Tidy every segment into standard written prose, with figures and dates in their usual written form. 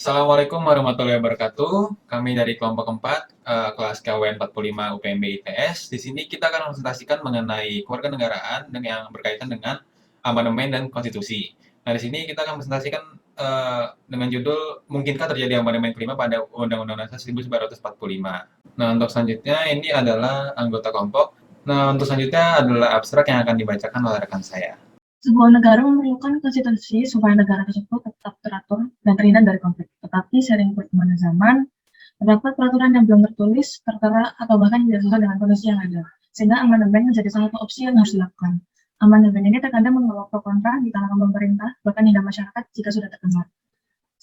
Assalamualaikum warahmatullahi wabarakatuh. Kami dari kelompok 4, kelas KWN 45 UPMB ITS. Di sini kita akan presentasikan mengenai kewarganegaraan dan yang berkaitan dengan amandemen dan konstitusi. Nah, di sini kita akan presentasikan dengan judul Mungkinkah terjadi amandemen kelima pada Undang-Undang Dasar 1945. Nah, untuk selanjutnya ini adalah anggota kelompok. Nah, untuk selanjutnya adalah abstrak yang akan dibacakan oleh rekan saya. Sebuah negara memerlukan konstitusi supaya negara tersebut tetap teratur dan terhindar dari konflik. Tetapi sering berkembangnya zaman, terdapat peraturan yang belum tertulis, tertera, atau bahkan tidak sesuai dengan kondisi yang ada. Sehingga amandemen menjadi salah satu opsi yang harus dilakukan. Amandemen ini terkadang membawa pro kontra di kalangan pemerintah, bahkan hingga masyarakat jika sudah terdengar.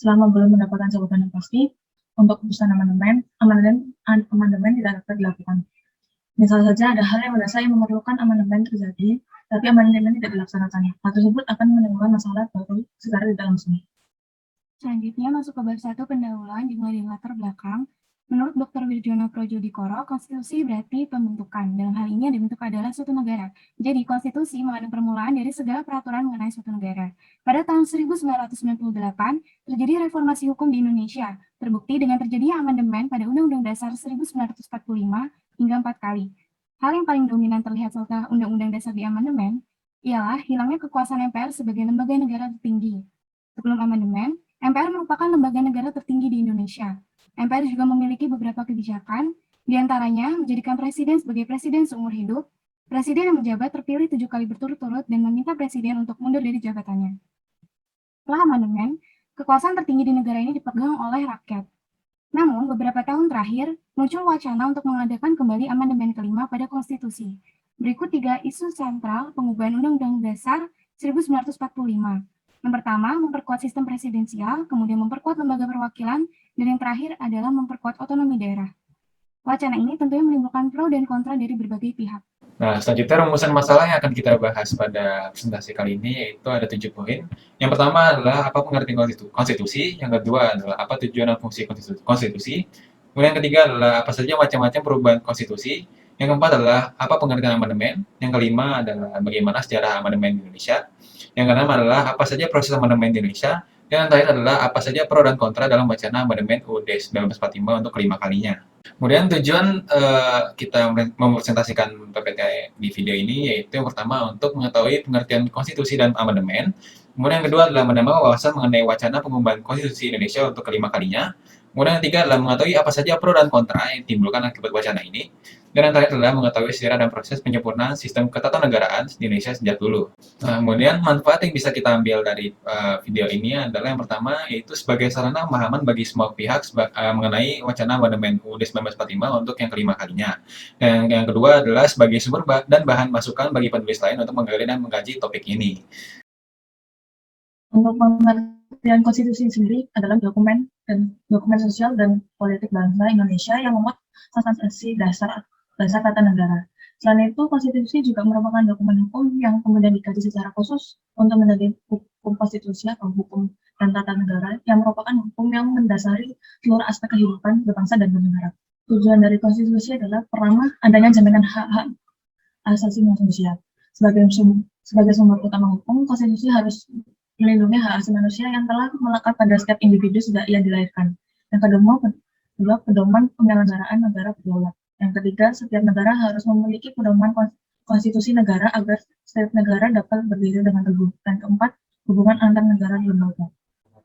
Selama belum mendapatkan jawaban yang pasti, untuk urusan amandemen tidak dapat dilakukan. Misal saja ada hal yang mendasar yang memerlukan amandemen terjadi, tapi amandemen tidak dilaksanakan. Hal tersebut akan menimbulkan masalah baru secara tidak langsung. Selanjutnya masuk ke bab 1 pendahuluan dimulai dari latar belakang. Menurut Dr. Wirjono Projodikoro, konstitusi berarti pembentukan. Dalam hal ini yang dibentuk adalah suatu negara. Jadi konstitusi mengandung permulaan dari segala peraturan mengenai suatu negara. Pada tahun 1998 terjadi reformasi hukum di Indonesia. Terbukti dengan terjadinya amandemen pada Undang-Undang Dasar 1945 hingga 4 kali. Hal yang paling dominan terlihat setelah Undang-Undang Dasar di amandemen ialah hilangnya kekuasaan MPR sebagai lembaga negara tertinggi. Sebelum amandemen, MPR merupakan lembaga negara tertinggi di Indonesia. MPR juga memiliki beberapa kebijakan, diantaranya menjadikan presiden sebagai presiden seumur hidup, presiden yang menjabat terpilih 7 kali berturut-turut dan meminta presiden untuk mundur dari jabatannya. Setelah amandemen, kekuasaan tertinggi di negara ini dipegang oleh rakyat. Namun, beberapa tahun terakhir, muncul wacana untuk mengadakan kembali amandemen kelima pada konstitusi. Berikut 3 isu sentral pengubahan Undang-Undang Dasar 1945. Yang pertama, memperkuat sistem presidensial, kemudian memperkuat lembaga perwakilan, dan yang terakhir adalah memperkuat otonomi daerah. Wacana ini tentunya menimbulkan pro dan kontra dari berbagai pihak. Nah, selanjutnya rumusan masalah yang akan kita bahas pada presentasi kali ini yaitu ada 7 poin. Yang pertama adalah apa pengertian konstitusi, yang kedua adalah apa tujuan dan fungsi konstitusi, kemudian yang ketiga adalah apa saja macam-macam perubahan konstitusi, yang keempat adalah apa pengertian amandemen, yang kelima adalah bagaimana sejarah amandemen di Indonesia, yang keenam adalah apa saja proses amandemen di Indonesia, dan yang terakhir adalah apa saja pro dan kontra dalam wacana amandemen UUD 1945 untuk kelima kalinya. Kemudian tujuan kita mempresentasikan PPT di video ini yaitu yang pertama untuk mengetahui pengertian konstitusi dan amandemen. Kemudian yang kedua adalah menambah wawasan mengenai wacana pengubahan konstitusi Indonesia untuk kelima kalinya. Kemudian yang ketiga adalah mengetahui apa saja pro dan kontra yang ditimbulkan akibat wacana ini. Dan yang terakhir adalah mengetahui sejarah dan proses penyempurnaan sistem ketatanegaraan di Indonesia sejak dulu. Nah, kemudian manfaat yang bisa kita ambil dari video ini adalah yang pertama yaitu sebagai sarana pemahaman bagi semua pihak mengenai wacana amandemen UUD 1945 untuk yang kelima kalinya. Dan yang kedua adalah sebagai sumber dan bahan masukan bagi penulis lain untuk menggali dan mengkaji topik ini. Untuk pengertian konstitusi sendiri adalah dokumen sosial dan politik bangsa Indonesia yang memuat substansi dasar tata negara. Selain itu, konstitusi juga merupakan dokumen hukum yang kemudian dikaji secara khusus untuk menjadi hukum konstitusi atau hukum dan tata negara yang merupakan hukum yang mendasari seluruh aspek kehidupan berbangsa dan bernegara. Tujuan dari konstitusi adalah pertama, adanya jaminan hak-hak asasi manusia. Sebagai sumber utama hukum, konstitusi harus melindungi hak asasi manusia yang telah melekat pada setiap individu sejak ia dilahirkan. Yang kedua, pedoman penyelenggaraan negara berdaulat. Yang ketiga, setiap negara harus memiliki pedoman konstitusi negara agar setiap negara dapat berdiri dengan teguh. Dan keempat, hubungan antar negara dan lembaga.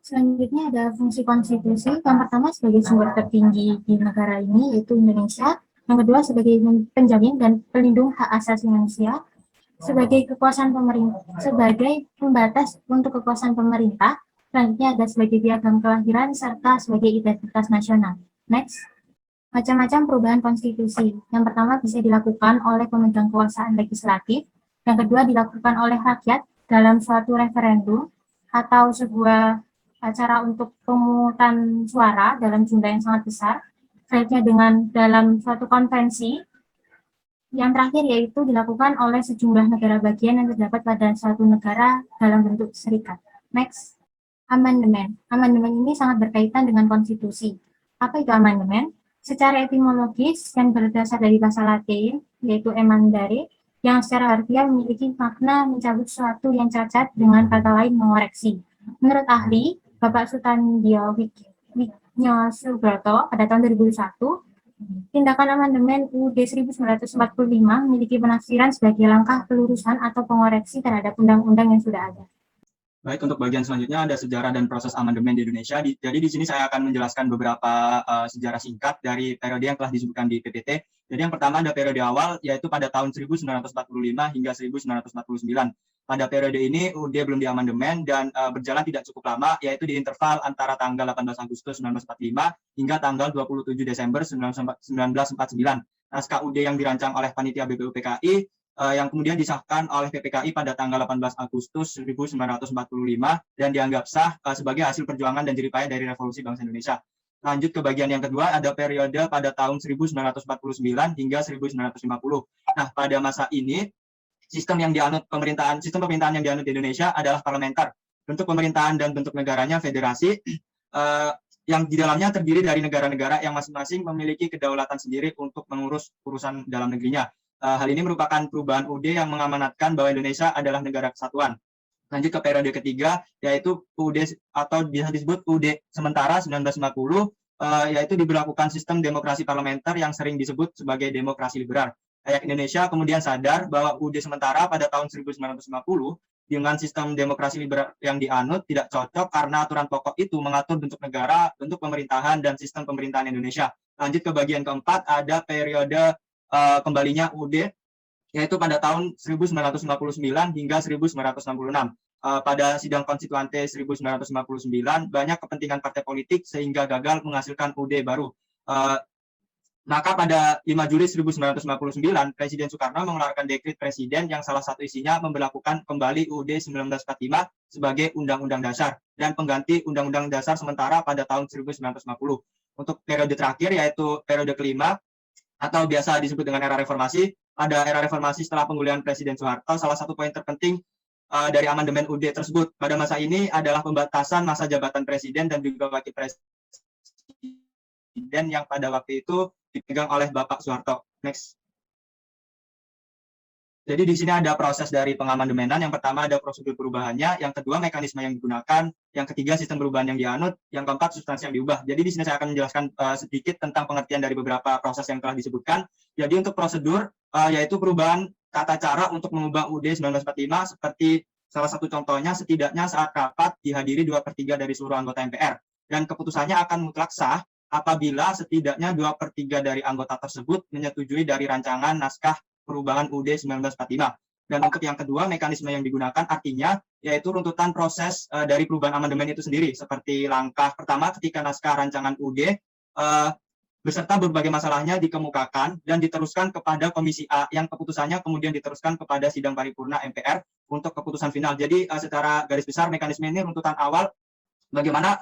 Selanjutnya ada fungsi konstitusi. Yang pertama sebagai sumber tertinggi di negara ini yaitu Indonesia. Yang kedua sebagai penjamin dan pelindung hak asasi manusia. Sebagai kekuasaan pemerintah, sebagai pembatas untuk kekuasaan pemerintah. Selanjutnya ada sebagai piagam kelahiran serta sebagai identitas nasional. Next. Macam-macam perubahan konstitusi. Yang pertama bisa dilakukan oleh pemegang kekuasaan legislatif. Yang kedua dilakukan oleh rakyat dalam suatu referendum atau sebuah acara untuk pemungutan suara dalam jumlah yang sangat besar. Selanjutnya dalam suatu konvensi. Yang terakhir yaitu dilakukan oleh sejumlah negara bagian yang terdapat pada suatu negara dalam bentuk serikat. Next. Amandemen. Amandemen ini sangat berkaitan dengan konstitusi. Apa itu amandemen? Secara etimologis yang berdasar dari bahasa Latin, yaitu emandare, yang secara harfiah memiliki makna mencabut sesuatu yang cacat dengan kata lain mengoreksi. Menurut ahli, Bapak Sutandio Widjo Subroto pada tahun 2001, tindakan amandemen UUD 1945 memiliki penafsiran sebagai langkah pelurusan atau pengoreksi terhadap undang-undang yang sudah ada. Baik, untuk bagian selanjutnya ada sejarah dan proses amandemen di Indonesia. Jadi di sini saya akan menjelaskan beberapa sejarah singkat dari periode yang telah disebutkan di PPT. Jadi yang pertama ada periode awal, yaitu pada tahun 1945 hingga 1949. Pada periode ini UUD belum diamandemen dan berjalan tidak cukup lama, yaitu di interval antara tanggal 18 Agustus 1945 hingga tanggal 27 Desember 1949. Naskah UUD yang dirancang oleh Panitia BPUPKI yang kemudian disahkan oleh PPKI pada tanggal 18 Agustus 1945 dan dianggap sah sebagai hasil perjuangan dan jeripaya dari Revolusi Bangsa Indonesia. Lanjut ke bagian yang kedua, ada periode pada tahun 1949 hingga 1950. Nah, pada masa ini sistem pemerintahan yang dianut di Indonesia adalah parlementer. Bentuk pemerintahan dan bentuk negaranya federasi, yang di dalamnya terdiri dari negara-negara yang masing-masing memiliki kedaulatan sendiri untuk mengurus urusan dalam negerinya. Hal ini merupakan perubahan UUD yang mengamanatkan bahwa Indonesia adalah negara kesatuan. Lanjut ke periode ketiga, yaitu UUD atau bisa disebut UUD sementara 1950, yaitu diberlakukan sistem demokrasi parlementer yang sering disebut sebagai demokrasi liberal. Rakyat Indonesia kemudian sadar bahwa UUD sementara pada tahun 1950 dengan sistem demokrasi liberal yang dianut tidak cocok karena aturan pokok itu mengatur bentuk negara, bentuk pemerintahan, dan sistem pemerintahan Indonesia. Lanjut ke bagian keempat, ada periode kembalinya UUD, yaitu pada tahun 1959 hingga 1966. Pada sidang konstituante 1959, banyak kepentingan partai politik sehingga gagal menghasilkan UUD baru. Maka pada 5 Juli 1959, Presiden Soekarno mengeluarkan dekret presiden yang salah satu isinya memberlakukan kembali UUD 1945 sebagai Undang-Undang Dasar dan pengganti Undang-Undang Dasar sementara pada tahun 1950. Untuk periode terakhir, yaitu periode kelima, atau biasa disebut dengan era reformasi. Pada era reformasi setelah pemilihan Presiden Soeharto, salah satu poin terpenting dari amandemen UUD tersebut pada masa ini adalah pembatasan masa jabatan presiden dan juga wakil presiden yang pada waktu itu dipegang oleh Bapak Soeharto. Next. Jadi di sini ada proses dari pengamandemenan. Yang pertama ada prosedur perubahannya, yang kedua mekanisme yang digunakan, yang ketiga sistem perubahan yang dianut, yang keempat substansi yang diubah. Jadi di sini saya akan menjelaskan sedikit tentang pengertian dari beberapa proses yang telah disebutkan. Jadi untuk prosedur yaitu perubahan tata cara untuk mengubah UUD 1945 seperti salah satu contohnya setidaknya saat rapat dihadiri 2/3 dari seluruh anggota MPR dan keputusannya akan mutlak sah apabila setidaknya 2/3 dari anggota tersebut menyetujui dari rancangan naskah perubahan UUD 1945. Dan untuk yang kedua, mekanisme yang digunakan artinya yaitu runtutan proses dari perubahan amandemen itu sendiri. Seperti langkah pertama ketika naskah rancangan UUD beserta berbagai masalahnya dikemukakan dan diteruskan kepada Komisi A yang keputusannya kemudian diteruskan kepada sidang paripurna MPR untuk keputusan final. Jadi secara garis besar mekanisme ini runtutan awal bagaimana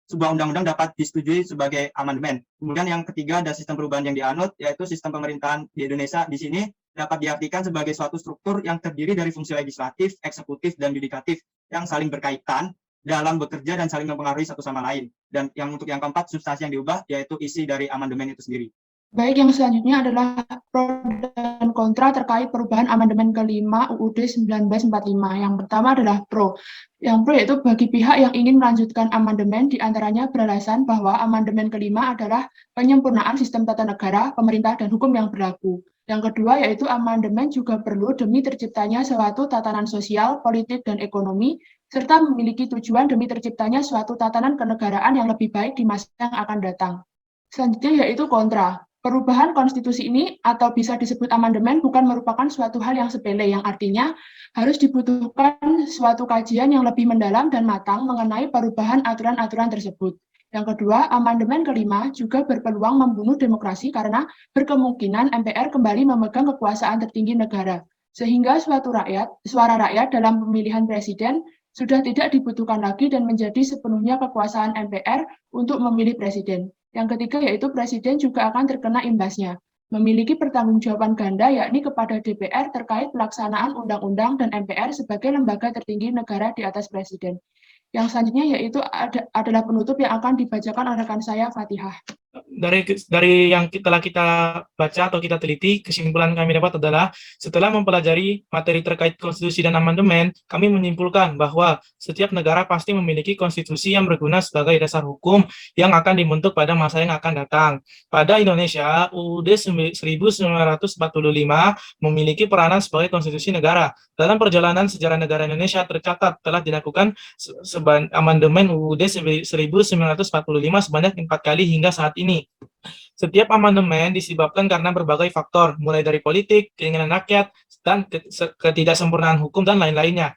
sebuah undang-undang dapat disetujui sebagai amandemen. Kemudian yang ketiga ada sistem perubahan yang dianut, yaitu sistem pemerintahan di Indonesia di sini dapat diartikan sebagai suatu struktur yang terdiri dari fungsi legislatif, eksekutif, dan yudikatif yang saling berkaitan dalam bekerja dan saling mempengaruhi satu sama lain. Dan yang untuk yang keempat, substansi yang diubah, yaitu isi dari amandemen itu sendiri. Baik, yang selanjutnya adalah pro dan kontra terkait perubahan amandemen kelima UUD 1945. Yang pertama adalah pro. Yang pro yaitu bagi pihak yang ingin melanjutkan amandemen, diantaranya beralasan bahwa amandemen kelima adalah penyempurnaan sistem tata negara, pemerintah, dan hukum yang berlaku. Yang kedua yaitu amandemen juga perlu demi terciptanya suatu tatanan sosial, politik, dan ekonomi, serta memiliki tujuan demi terciptanya suatu tatanan kenegaraan yang lebih baik di masa yang akan datang. Selanjutnya yaitu kontra. Perubahan konstitusi ini atau bisa disebut amandemen bukan merupakan suatu hal yang sepele, yang artinya harus dibutuhkan suatu kajian yang lebih mendalam dan matang mengenai perubahan aturan-aturan tersebut. Yang kedua, amandemen kelima juga berpeluang membunuh demokrasi karena berkemungkinan MPR kembali memegang kekuasaan tertinggi negara, sehingga suara rakyat dalam pemilihan presiden sudah tidak dibutuhkan lagi dan menjadi sepenuhnya kekuasaan MPR untuk memilih presiden. Yang ketiga yaitu presiden juga akan terkena imbasnya, memiliki pertanggungjawaban ganda yakni kepada DPR terkait pelaksanaan undang-undang dan MPR sebagai lembaga tertinggi negara di atas presiden. Yang selanjutnya yaitu adalah penutup yang akan dibacakan oleh rekan saya Fatihah. dari yang telah kita baca atau kita teliti, kesimpulan kami dapat adalah setelah mempelajari materi terkait konstitusi dan amandemen, kami menyimpulkan bahwa setiap negara pasti memiliki konstitusi yang berguna sebagai dasar hukum yang akan dibentuk pada masa yang akan datang. Pada Indonesia, UUD 1945 memiliki peranan sebagai konstitusi negara. Dalam perjalanan sejarah negara Indonesia tercatat telah dilakukan amandemen UUD 1945 sebanyak 4 kali hingga saat ini. Setiap amandemen disebabkan karena berbagai faktor, mulai dari politik, keinginan rakyat, dan ketidaksempurnaan hukum dan lain-lainnya.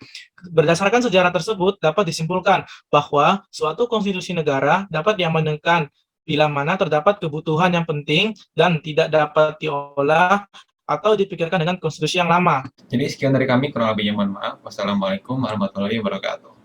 Berdasarkan sejarah tersebut, dapat disimpulkan bahwa suatu konstitusi negara dapat diamandemen bila mana terdapat kebutuhan yang penting dan tidak dapat diolah atau dipikirkan dengan konstitusi yang lama. Jadi sekian dari kami, kurang lebihnya mohon maaf. Wassalamualaikum warahmatullahi wabarakatuh.